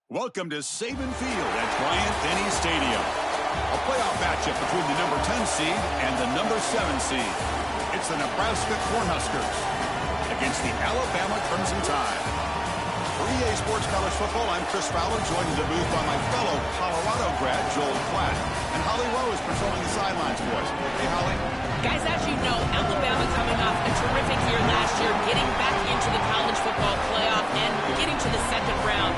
Welcome to Saban Field at Bryant-Denny Stadium. A playoff matchup between the number 10 seed and the number 7 seed. It's the Nebraska Cornhuskers against the Alabama Crimson Tide. For EA Sports College Football, I'm Chris Fowler, joined in the booth by my fellow Colorado grad, Joel Klatt. And Holly Rose patrolling the sidelines for us. Hey, Holly. Guys, as you know, Alabama coming off a terrific year last year, getting back into the college football playoff and getting to the second round.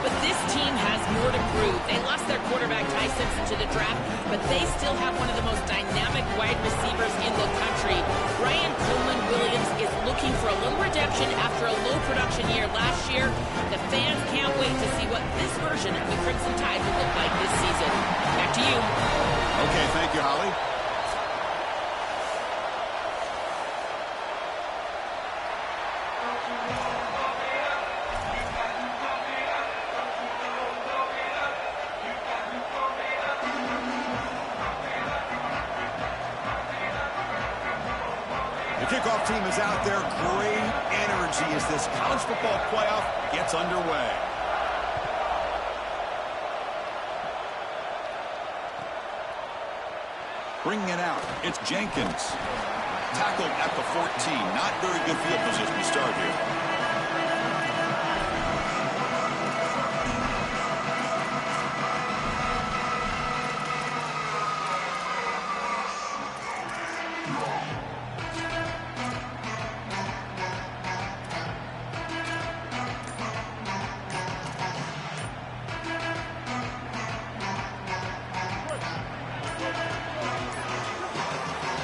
But this team has more to prove. They lost their quarterback, Ty Simpson, to the draft, but they still have one of the most dynamic wide receivers in the country. Ryan Coleman-Williams is looking for a little redemption after a low production year last year. The fans can't wait to see what this version of the Crimson Tide will look like this season. Back to you. Okay, thank you, Holly. The kickoff team is out there. Great energy as this college football playoff gets underway. Bringing it out, it's Jenkins. Tackled at the 14. Not very good field position to start here.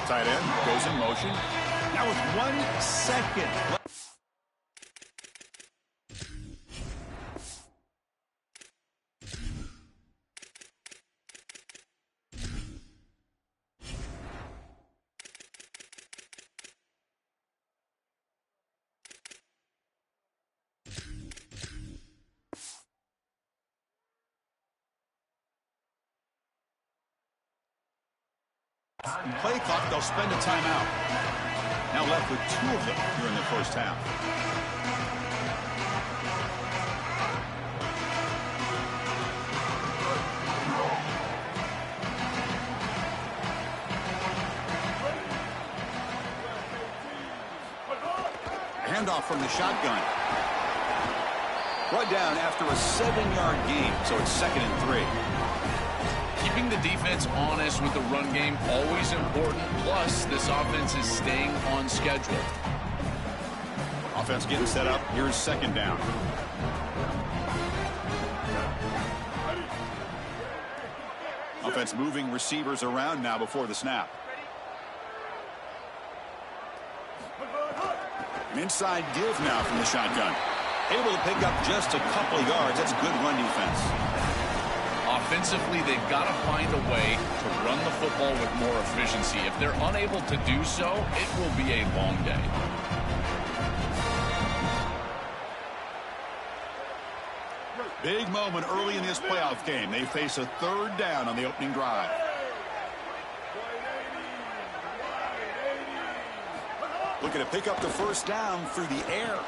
Tight end goes in motion. Now with 1 second left. Play clock, they'll spend a timeout. Now left with 2 of them here in the first half. Handoff from the shotgun. Brought down after a 7-yard gain, so it's 2nd and 3. Keeping the defense honest with the run game, always important. Plus, this offense is staying on schedule. Offense getting set up. Here's 2nd down. Offense moving receivers around now before the snap. An inside give now from the shotgun. Able to pick up just a couple of yards. That's good run defense. Offensively, they've got to find a way to run the football with more efficiency. If they're unable to do so, it will be a long day. Big moment early in this playoff game. They face a 3rd down on the opening drive. Looking to pick up the 1st down through the air.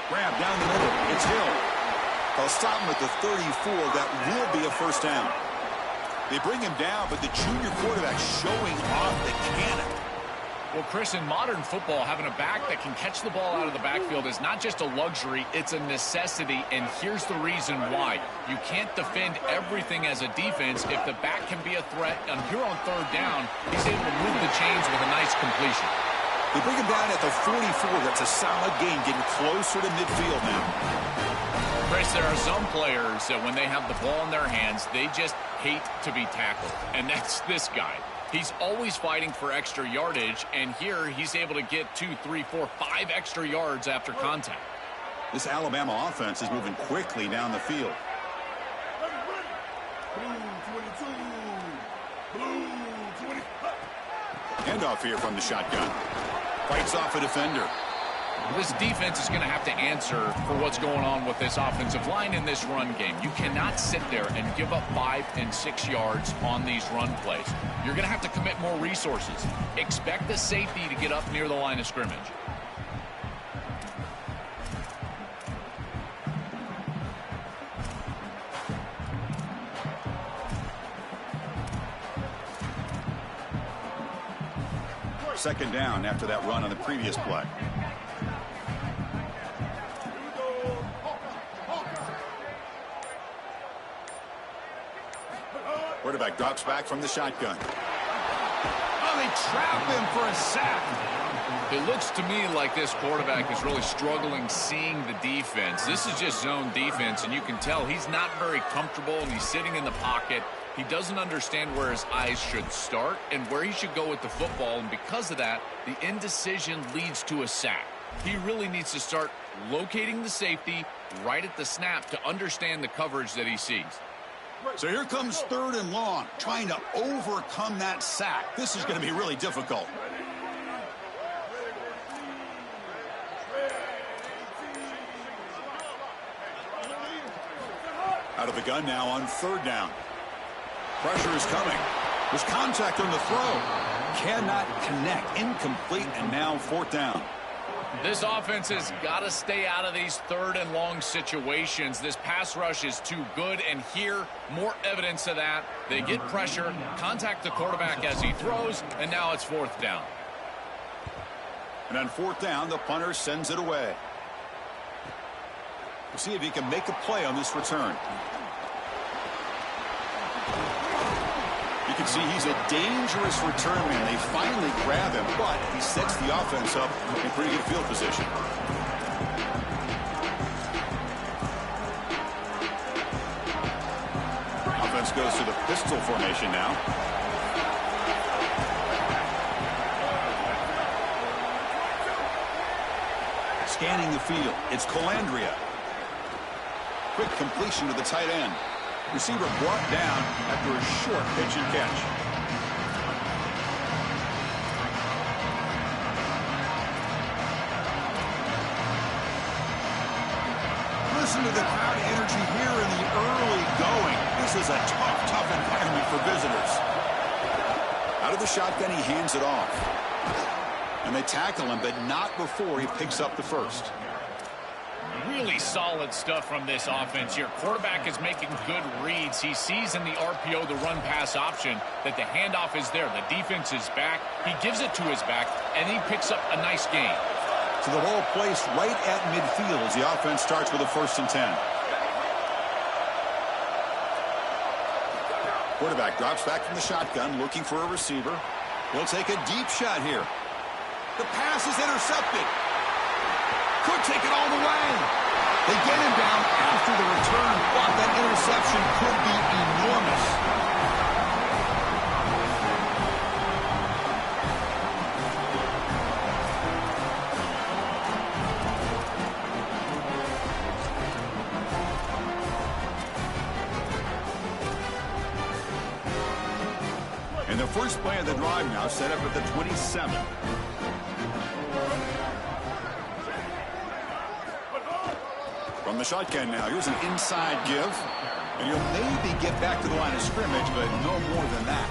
Grab down the middle. It's Hill. They'll stop him at the 34. That will be a 1st down. They bring him down, but the junior quarterback showing off the cannon. Well, Chris, in modern football, having a back that can catch the ball out of the backfield is not just a luxury, it's a necessity, and here's the reason why. You can't defend everything as a defense if the back can be a threat. And here on 3rd down, he's able to move the chains with a nice completion. They bring him down at the 44. That's a solid gain, getting closer to midfield now. Chris, there are some players that when they have the ball in their hands, they just hate to be tackled. And that's this guy. He's always fighting for extra yardage, and here he's able to get 2, 3, 4, 5 extra yards after contact. This Alabama offense is moving quickly down the field. Handoff here from the shotgun. Fights off a defender. This defense is going to have to answer for what's going on with this offensive line in this run game. You cannot sit there and give up 5 and 6 yards on these run plays. You're going to have to commit more resources. Expect the safety to get up near the line of scrimmage. second down after that run on the previous play. Quarterback drops back from the shotgun. Oh, they trap him for a sack. It looks to me like this quarterback is really struggling seeing the defense. This is just zone defense, and you can tell he's not very comfortable, and he's sitting in the pocket. He doesn't understand where his eyes should start and where he should go with the football, and because of that, the indecision leads to a sack. He really needs to start locating the safety right at the snap to understand the coverage that he sees. So here comes third and long, trying to overcome that sack. This is going to be really difficult. Out of the gun now on third down. Pressure is coming. There's contact on the throw. Cannot connect. Incomplete, and now fourth down. This offense has got to stay out of these third and long situations. This pass rush is too good, and here, more evidence of that. They get pressure, contact the quarterback as he throws, and now it's fourth down. And on fourth down, the punter sends it away. We'll see if he can make a play on this return. You can see he's a dangerous return man. They finally grab him, but he sets the offense up in pretty good field position. Offense goes to the pistol formation now. Scanning the field, it's Colandrea. Quick completion to the tight end. Receiver brought down after a short pitch and catch. Listen to the crowd energy here in the early going. This is a tough environment for visitors. Out of the shotgun, he hands it off. And they tackle him, but not before he picks up the first. Really solid stuff from this offense here. Quarterback is making good reads. He sees in the RPO, the run-pass option, that the handoff is there. The defense is back. He gives it to his back, and he picks up a nice gain. So the ball placed right at midfield as the offense starts with a 1st and 10. Quarterback drops back from the shotgun, looking for a receiver. He'll take a deep shot here. The pass is intercepted. Could take it all the way. They get him down after the return, but that interception could be enormous. And the first play of the drive now set up at the 27. From the shotgun now, here's an inside give. And he'll maybe get back to the line of scrimmage, but no more than that.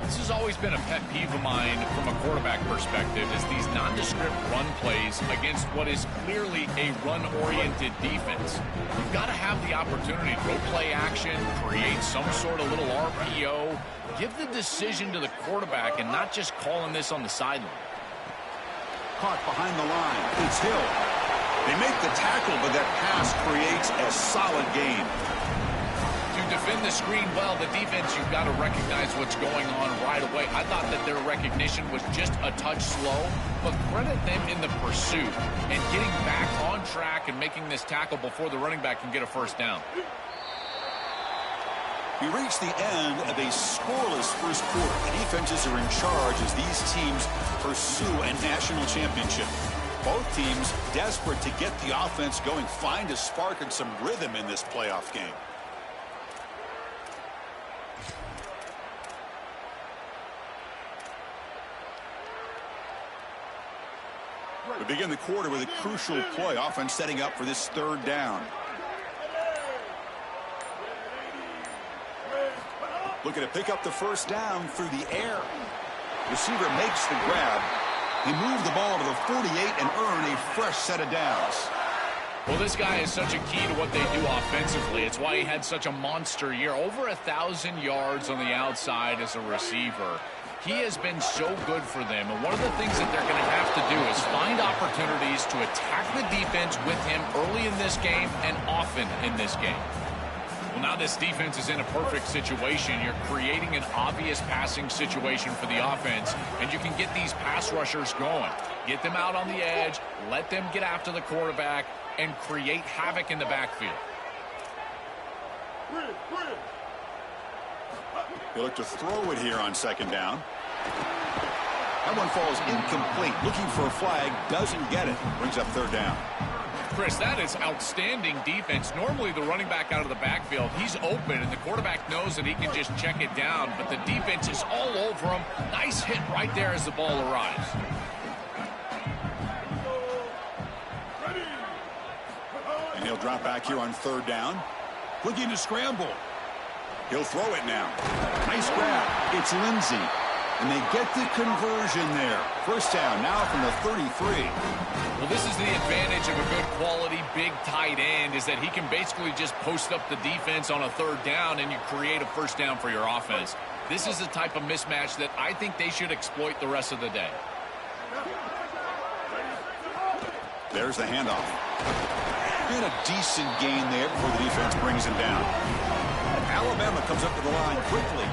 This has always been a pet peeve of mine from a quarterback perspective, is these nondescript run plays against what is clearly a run-oriented defense. You've got to have the opportunity to go play action, create some sort of little RPO, give the decision to the quarterback and not just calling this on the sideline. Caught behind the line. It's Hill. They make the tackle, but that pass creates a solid gain. To defend the screen well, the defense, you've got to recognize what's going on right away. I thought that their recognition was just a touch slow, but credit them in the pursuit and getting back on track and making this tackle before the running back can get a first down. We reach the end of a scoreless first quarter. The defenses are in charge as these teams pursue a national championship. Both teams desperate to get the offense going, find a spark and some rhythm in this playoff game. We begin the quarter with a crucial play, offense setting up for this third down. Looking to pick up the first down through the air. Receiver makes the grab. They move the ball to the 48 and earn a fresh set of downs. Well, this guy is such a key to what they do offensively. It's why he had such a monster year. Over 1,000 yards on the outside as a receiver. He has been so good for them, and one of the things that they're going to have to do is find opportunities to attack the defense with him early in this game and often in this game. Well, now this defense is in a perfect situation. You're creating an obvious passing situation for the offense, and you can get these pass rushers going. Get them out on the edge, let them get after the quarterback, and create havoc in the backfield. They look to throw it here on second down. That one falls incomplete. Looking for a flag, doesn't get it. Brings up third down. Chris, that is outstanding defense. Normally the running back out of the backfield, he's open, and the quarterback knows that he can just check it down, but the defense is all over him. Nice hit right there as the ball arrives. And he'll drop back here on third down. Looking to scramble. He'll throw it now. Nice grab. It's Lindsey. And they get the conversion there. First down now from the 33. Well, this is the advantage of a good quality big tight end, is that he can basically just post up the defense on a third down and you create a first down for your offense. This is the type of mismatch that I think they should exploit the rest of the day. There's the handoff. And a decent gain there before the defense brings him down. Alabama comes up to the line quickly.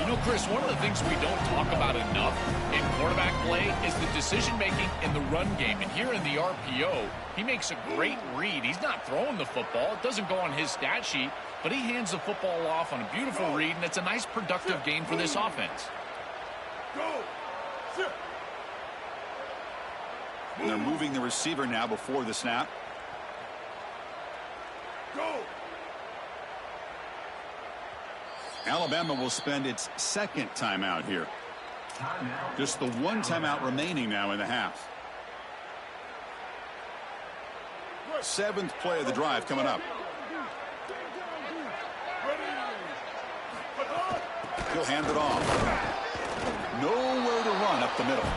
You know, Chris, one of the things we don't talk about enough in quarterback play is the decision-making in the run game. And here in the RPO, he makes a great read. He's not throwing the football. It doesn't go on his stat sheet, but he hands the football off on a beautiful read, and it's a nice productive gain for this offense. And they're moving the receiver now before the snap. Alabama will spend its second timeout here. Just the one timeout remaining now in the half. Seventh play of the drive coming up. He'll hand it off. Nowhere to run up the middle.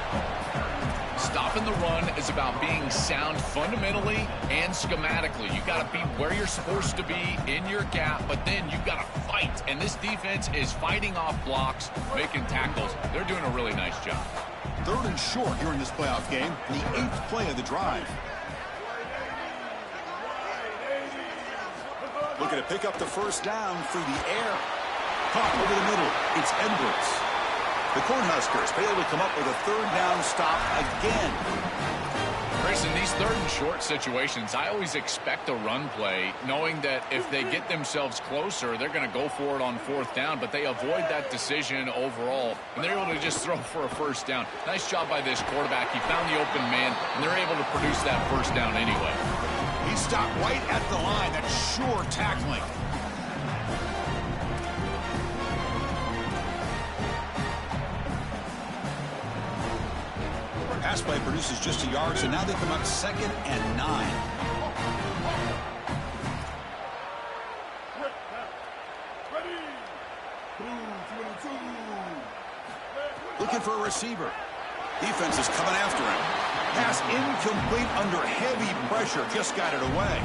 Stopping the run is about being sound fundamentally and schematically. You got to be where you're supposed to be in your gap, but then you got to fight. And this defense is fighting off blocks, making tackles. They're doing a really nice job. Third and short here in this playoff game, the 8th play of the drive. Looking to pick up the first down through the air. Caught over the middle. It's Edwards. The Cornhuskers fail to come up with a third down stop again. Chris, in these third and short situations, I always expect a run play, knowing that if they get themselves closer, they're going to go for it on fourth down, but they avoid that decision overall, and they're able to just throw for a first down. Nice job by this quarterback. He found the open man, and they're able to produce that first down anyway. He stopped right at the line. That's sure tackling. Pass play produces just a yard, so now they come up 2nd and 9. Looking for a receiver. Defense is coming after him. Pass incomplete under heavy pressure. Just got it away.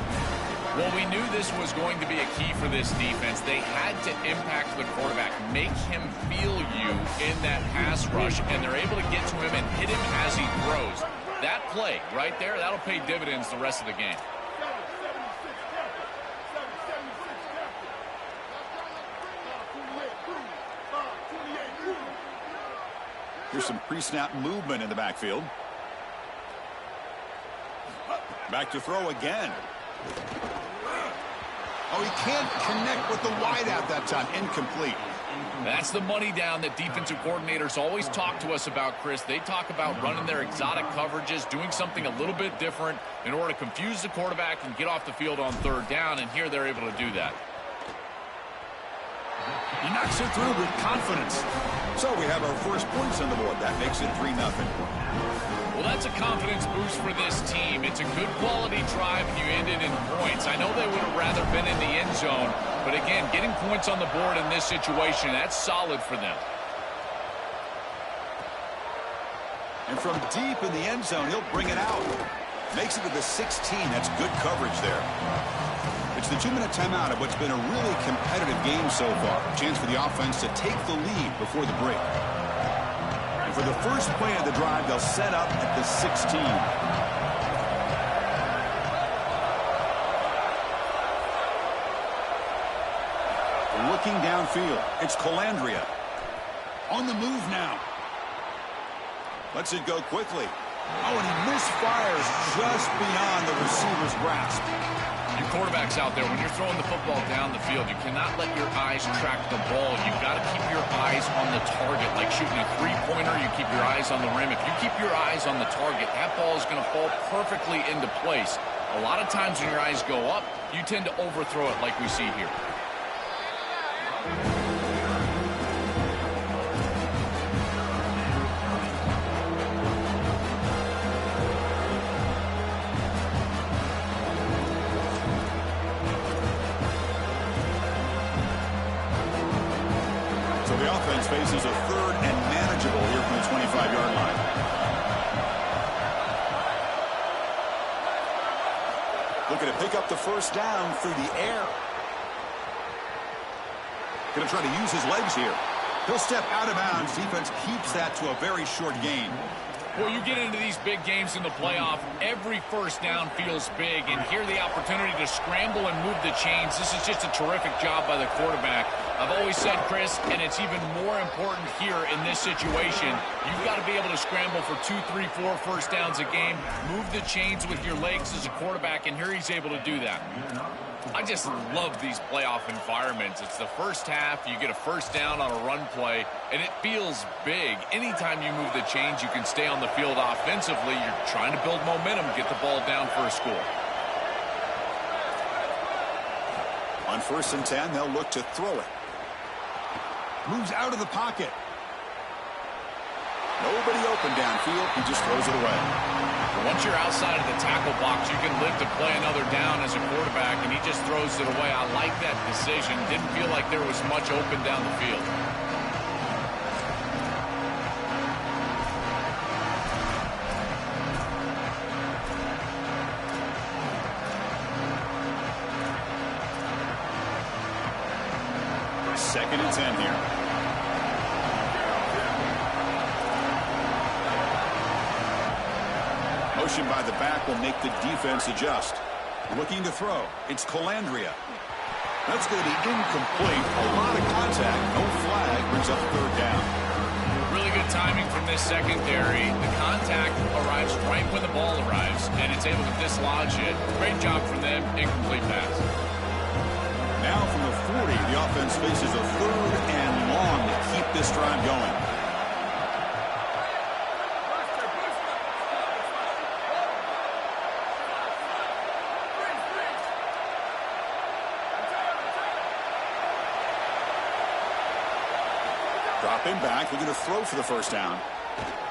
Well, we knew this was going to be a key for this defense. They had to impact the quarterback, make him feel you in that pass rush, and they're able to get to him and hit him as he throws. That play right there, that'll pay dividends the rest of the game. Here's some pre-snap movement in the backfield. Back to throw again. Oh, he can't connect with the wideout that time. Incomplete. That's the money down that defensive coordinators always talk to us about, Chris. They talk about running their exotic coverages, doing something a little bit different in order to confuse the quarterback and get off the field on third down, and here they're able to do that. He knocks it through with confidence. So we have our first points on the board. That makes it 3-0. Well, that's a confidence boost for this team. It's a good quality drive, and you ended in points. I know they would have rather been in the end zone, but again, getting points on the board in this situation, that's solid for them. And from deep in the end zone, he'll bring it out. Makes it to the 16. That's good coverage there. It's the 2-minute timeout of what's been a really competitive game so far. A chance for the offense to take the lead before the break. for the first play of the drive, they'll set up at the 16. Looking downfield, it's Colandrea. On the move now. Lets it go quickly. Oh, and he misfires just beyond the receiver's grasp. Your quarterback's out there. When you're throwing the football down the field, you cannot let your eyes track the ball. You've got to keep your eyes on the target. Like shooting a three-pointer, you keep your eyes on the rim. If you keep your eyes on the target, that ball is going to fall perfectly into place. A lot of times when your eyes go up, you tend to overthrow it like we see here. So the offense faces a third and manageable here from the 25-yard line. Looking to pick up the first down through the air. Going to try to use his legs here. He'll step out of bounds. Defense keeps that to a very short gain. Well, you get into these big games in the playoff, every first down feels big, and here the opportunity to scramble and move the chains. This is just a terrific job by the quarterback. I've always said, Chris, and it's even more important here in this situation, you've got to be able to scramble for 2, 3, 4 first downs a game, move the chains with your legs as a quarterback, and here he's able to do that. I just love these playoff environments. It's the first half, you get a first down on a run play, and it feels big. Anytime you move the chains, you can stay on the field offensively. You're trying to build momentum, get the ball down for a score. On 1st and 10, they'll look to throw it. Moves out of the pocket. Nobody open downfield. He just throws it away. Once you're outside of the tackle box, you can live to play another down as a quarterback, and he just throws it away. I like that decision. Didn't feel like there was much open down the field. Second and 10 here. Motion by the back will make the defense adjust. Looking to throw. It's Colandrea. That's going to be incomplete. A lot of contact. No flag. Brings up 3rd down. Really good timing from this secondary. The contact arrives right when the ball arrives, and it's able to dislodge it. Great job from them. Incomplete pass. Now from the 40, the offense faces a 3rd and long to keep this drive going. Dropping back, looking to throw for the first down.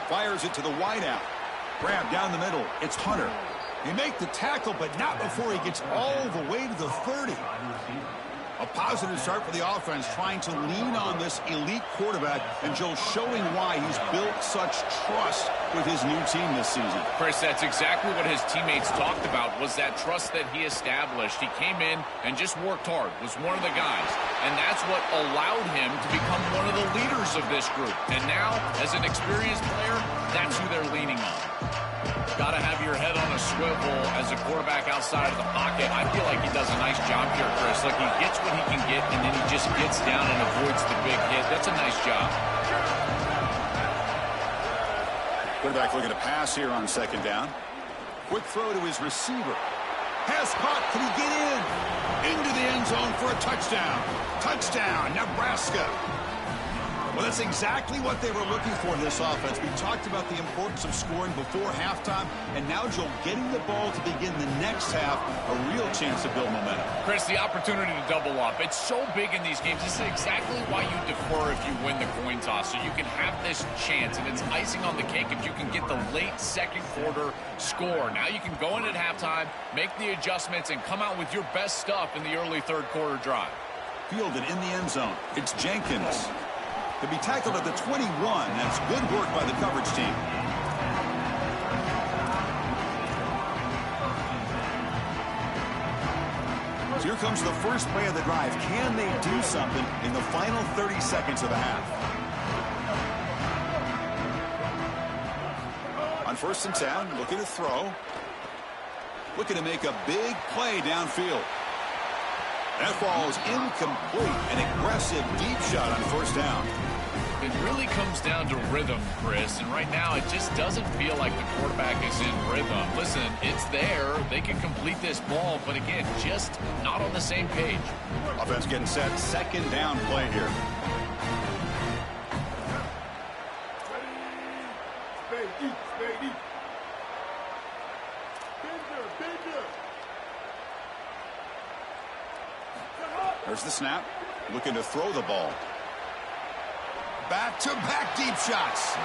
Fires it to the wideout. Grab down the middle. It's Hunter. They make the tackle, but not before he gets all the way to the 30. A positive start for the offense, trying to lean on this elite quarterback, and Joe showing why he's built such trust with his new team this season. Chris, that's exactly what his teammates talked about, was that trust that he established. He came in and just worked hard, was one of the guys, and that's what allowed him to become one of the leaders of this group. And now, as an experienced player, that's who they're leaning on. Got to have your head on a swivel as a quarterback outside of the pocket. I feel like he does a nice job here, Chris. Like, he gets what he can get, and then he just gets down and avoids the big hit. That's a nice job. Quarterback looking to pass here on 2nd down. Quick throw to his receiver. Pass caught. Can he get in? Into the end zone for a touchdown. Touchdown, Nebraska. Well, that's exactly what they were looking for in this offense. We talked about the importance of scoring before halftime, and now Joel getting the ball to begin the next half, a real chance to build momentum. Chris, the opportunity to double up. It's so big in these games. This is exactly why you defer if you win the coin toss, so you can have this chance, and it's icing on the cake if you can get the late 2nd quarter score. Now you can go in at halftime, make the adjustments, and come out with your best stuff in the early 3rd quarter drive. Fielded in the end zone. It's Jenkins. To be tackled at the 21. That's good work by the coverage team. So here comes the first play of the drive. Can they do something in the final 30 seconds of the half? On 1st and 10, looking to throw. Looking to make a big play downfield. That falls incomplete. An aggressive deep shot on 1st down. It really comes down to rhythm, Chris, and right now it just doesn't feel like the quarterback is in rhythm. Listen, it's there. They can complete this ball, but again, just not on the same page. Offense getting set. 2nd down play here. There's the snap. Looking to throw the ball. Back-to-back deep shots.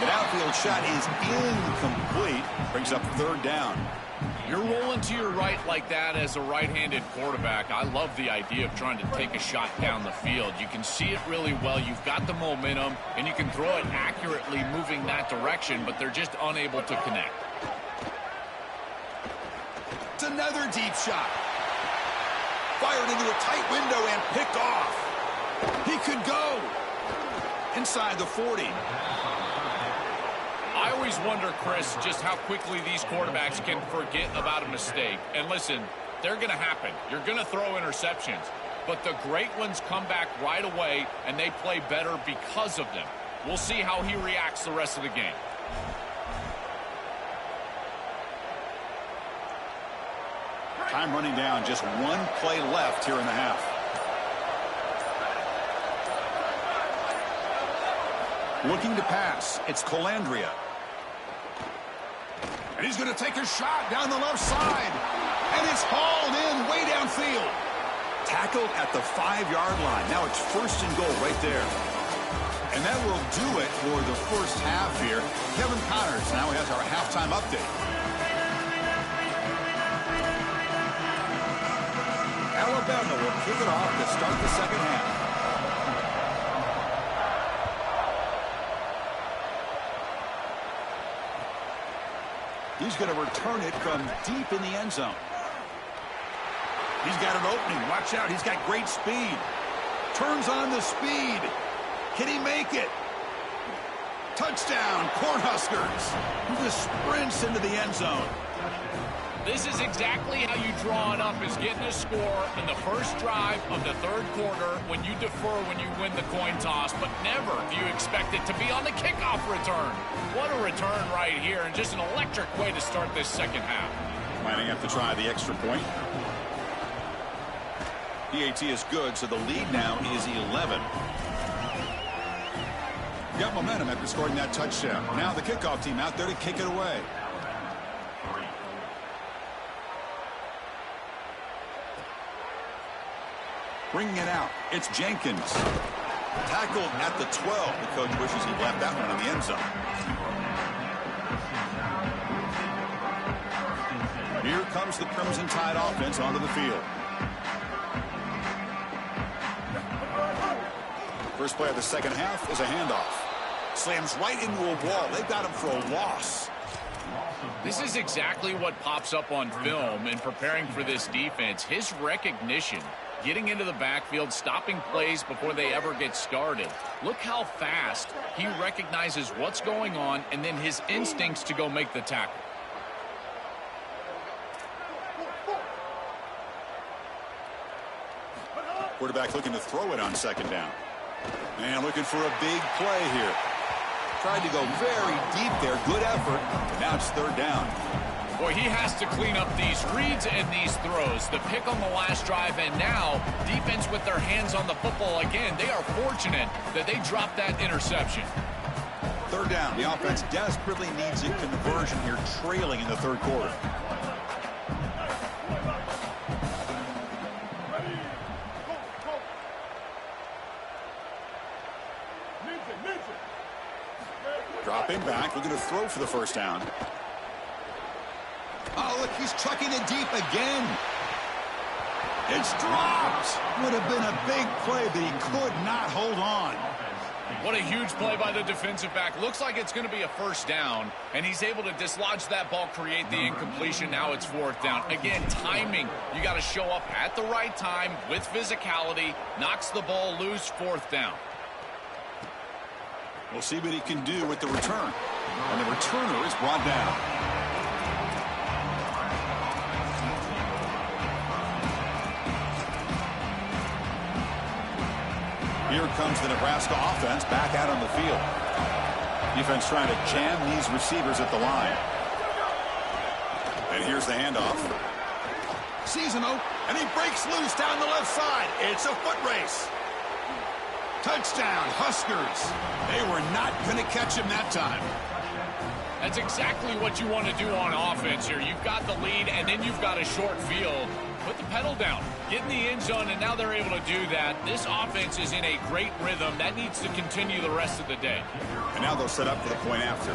The outfield shot is incomplete. Brings up 3rd down. You're rolling to your right like that as a right-handed quarterback. I love the idea of trying to take a shot down the field. You can see it really well. You've got the momentum, and you can throw it accurately moving that direction, but they're just unable to connect. It's another deep shot. Fired into a tight window and picked off. He could go. Inside the 40. I always wonder, Chris, just how quickly these quarterbacks can forget about a mistake. And listen, they're going to happen. You're going to throw interceptions. But the great ones come back right away, and they play better because of them. We'll see how he reacts the rest of the game. Time running down. Just 1 play left here in the half. Looking to pass. It's Calandria. And he's going to take a shot down the left side. And it's hauled in way downfield. Tackled at the 5-yard line. Now it's 1st and goal right there. And that will do it for the first half here. Kevin Connors now has our halftime update. Alabama will kick it off to start the 2nd half. He's going to return it from deep in the end zone. He's got an opening. Watch out. He's got great speed. Turns on the speed. Can he make it? Touchdown, Cornhuskers. He just sprints into the end zone. This is exactly how you draw it up, is getting a score in the first drive of the 3rd quarter when you defer when you win the coin toss, but never do you expect it to be on the kickoff return. What a return right here, and just an electric way to start this 2nd half. Might have to try the extra point. PAT is good, so the lead now is 11. Got momentum after scoring that touchdown. Now the kickoff team out there to kick it away. Bringing it out, it's Jenkins. Tackled at the 12. The coach wishes he left that one in the end zone. Here comes the Crimson Tide offense onto the field. First play of the 2nd half is a handoff. Slams right into a wall. They've got him for a loss. This is exactly what pops up on film in preparing for this defense. His recognition. Getting into the backfield, stopping plays before they ever get started. Look how fast he recognizes what's going on and then his instincts to go make the tackle. Quarterback looking to throw it on 2nd down. And looking for a big play here. Tried to go very deep there. Good effort. Now it's 3rd down. Boy, he has to clean up these reads and these throws. The pick on the last drive, and now defense with their hands on the football again. They are fortunate that they dropped that interception. 3rd down. The offense desperately needs a conversion here, trailing in the 3rd quarter. Dropping back, looking to throw for the 1st down. Oh, look, he's chucking it deep again. It's dropped. Would have been a big play, but he could not hold on. What a huge play by the defensive back. Looks like it's going to be a 1st down, and he's able to dislodge that ball, create the incompletion. Now it's 4th down. Again, timing. You got to show up at the right time with physicality. Knocks the ball loose, 4th down. We'll see what he can do with the return. And the returner is brought down. Here comes the Nebraska offense back out on the field. Defense trying to jam these receivers at the line. And here's the handoff. Sees him out, and he breaks loose down the left side. It's a foot race. Touchdown, Huskers. They were not going to catch him that time. That's exactly what you want to do on offense here. You've got the lead, and then you've got a short field. Put the pedal down. Get in the end zone, and now they're able to do that. This offense is in a great rhythm. That needs to continue the rest of the day. And now they'll set up for the point after.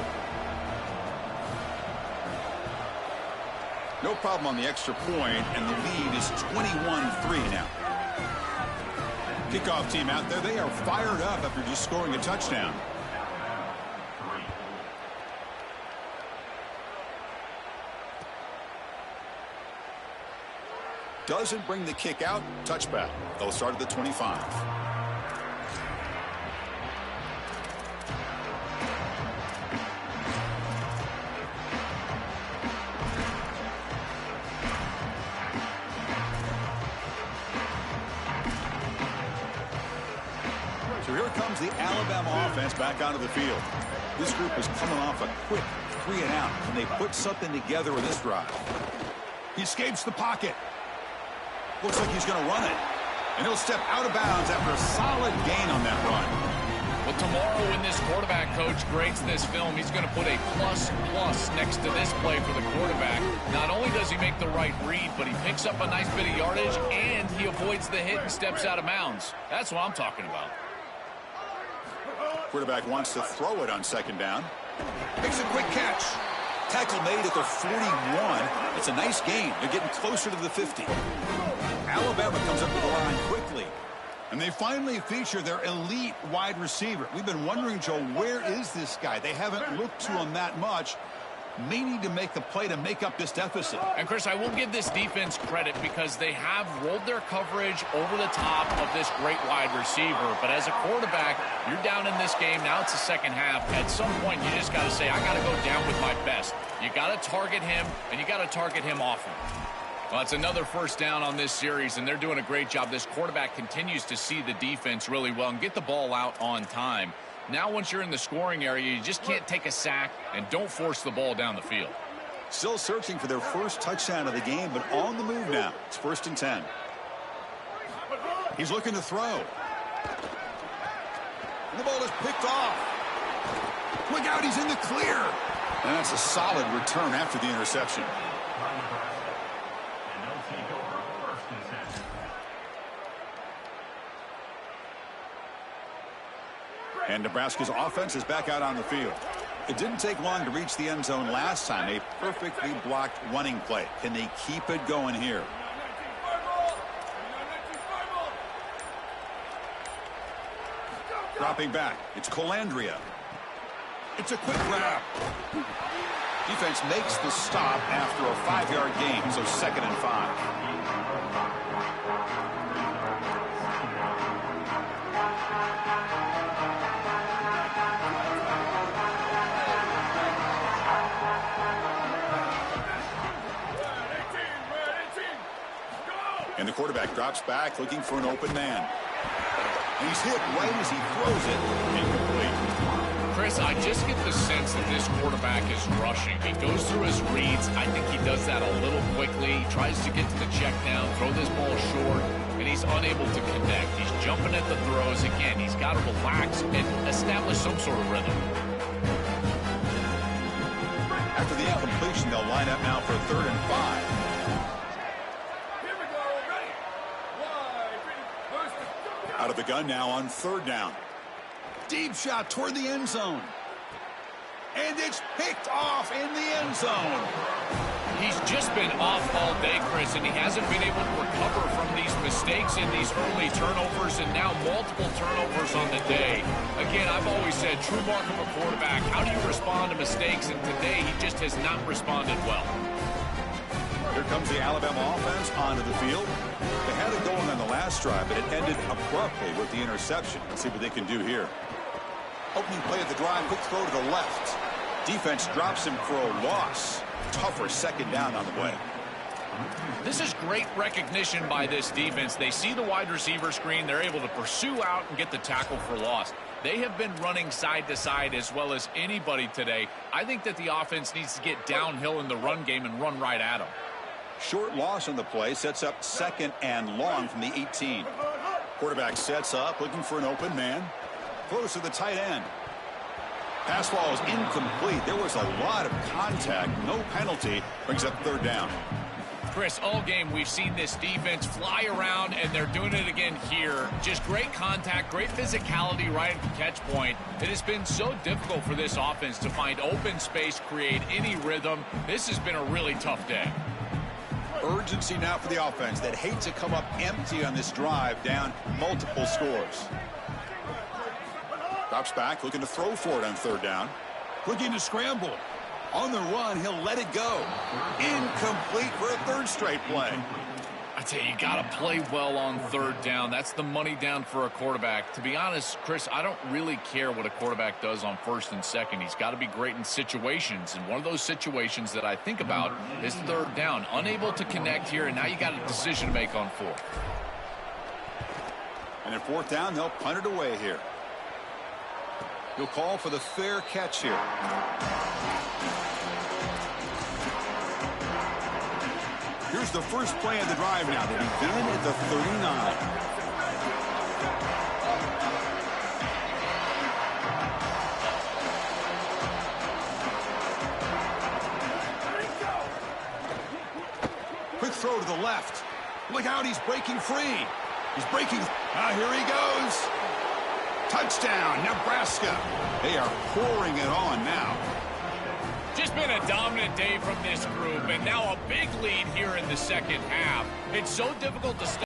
No problem on the extra point, and the lead is 21-3 now. Kickoff team out there, they are fired up after just scoring a touchdown. Doesn't bring the kick out. Touchback. They'll start at the 25. So here comes the Alabama offense back onto the field. This group is coming off a quick 3 and out, and they put something together with this drive. He escapes the pocket. Looks like he's going to run it. And he'll step out of bounds after a solid gain on that run. Well, tomorrow when this quarterback coach grades this film, he's going to put a plus next to this play for the quarterback. Not only does he make the right read, but he picks up a nice bit of yardage, and he avoids the hit and steps out of bounds. That's what I'm talking about. Quarterback wants to throw it on second down. Makes a quick catch. Tackle made at the 41. It's a nice gain. They're getting closer to the 50. Alabama comes up to the line quickly. And they finally feature their elite wide receiver. We've been wondering, Joe, where is this guy? They haven't looked to him that much. May need to make a play to make up this deficit. And, Chris, I will give this defense credit because they have rolled their coverage over the top of this great wide receiver. But as a quarterback, you're down in this game. Now it's the second half. At some point, you just got to say, I got to go down with my best. You got to target him, and you got to target him often. Well, it's another first down on this series, and they're doing a great job. This quarterback continues to see the defense really well and get the ball out on time. Now, once you're in the scoring area, you just can't take a sack and don't force the ball down the field. Still searching for their first touchdown of the game, but on the move now. It's 1st and 10. He's looking to throw. And the ball is picked off. Look out, he's in the clear. And that's a solid return after the interception. And Nebraska's offense is back out on the field. It didn't take long to reach the end zone last time. A perfectly blocked running play. Can they keep it going here? Dropping back. It's Colandrea. It's a quick grab. Defense makes the stop after a 5-yard gain, so 2nd and 5. And the quarterback drops back looking for an open man. And he's hit right as he throws it. Incomplete. Chris, I just get the sense that this quarterback is rushing. He goes through his reads. I think he does that a little quickly. He tries to get to the check down, throw this ball short, and he's unable to connect. He's jumping at the throws. Again, he's got to relax and establish some sort of rhythm. After the incompletion, they'll line up now for 3rd and 5. Out of the gun now on 3rd down. Deep shot toward the end zone. And it's picked off in the end zone. He's just been off all day, Chris, and he hasn't been able to recover from these mistakes in these early turnovers and now multiple turnovers on the day. Again, I've always said, true mark of a quarterback, how do you respond to mistakes? And today he just has not responded well. Here comes the Alabama offense onto the field. They had it going on the last drive, but it ended abruptly with the interception. Let's see what they can do here. Opening play of the drive, quick throw to the left. Defense drops him for a loss. Tougher second down on the way. This is great recognition by this defense. They see the wide receiver screen. They're able to pursue out and get the tackle for loss. They have been running side to side as well as anybody today. I think that the offense needs to get downhill in the run game and run right at them. Short loss on the play sets up second and long from the 18. Quarterback sets up, looking for an open man. Throws to the tight end. Pass ball is incomplete. There was a lot of contact. No penalty. Brings up third down. Chris, all game we've seen this defense fly around, and they're doing it again here. Just great contact, great physicality right at the catch point. It has been so difficult for this offense to find open space, create any rhythm. This has been a really tough day. Urgency now for the offense that hate to come up empty on this drive, down multiple scores. Drops back, looking to throw for it on third down. Looking to scramble. On the run, he'll let it go. Incomplete for a third straight play. I tell you, you got to play well on third down. That's the money down for a quarterback. To be honest, Chris, I don't really care what a quarterback does on first and second. He's got to be great in situations. And one of those situations that I think about is third down. Unable to connect here, and now you got a decision to make on fourth. And at fourth down, they'll punt it away here. He'll call for the fair catch here. Here's the first play of the drive now. They begin at the 39. Quick throw to the left. Look out, he's breaking free. He's breaking. Here he goes. Touchdown, Nebraska. They are pouring it on now. Just been a dominant day from this group, and now a big lead here in the second half. It's so difficult to stop.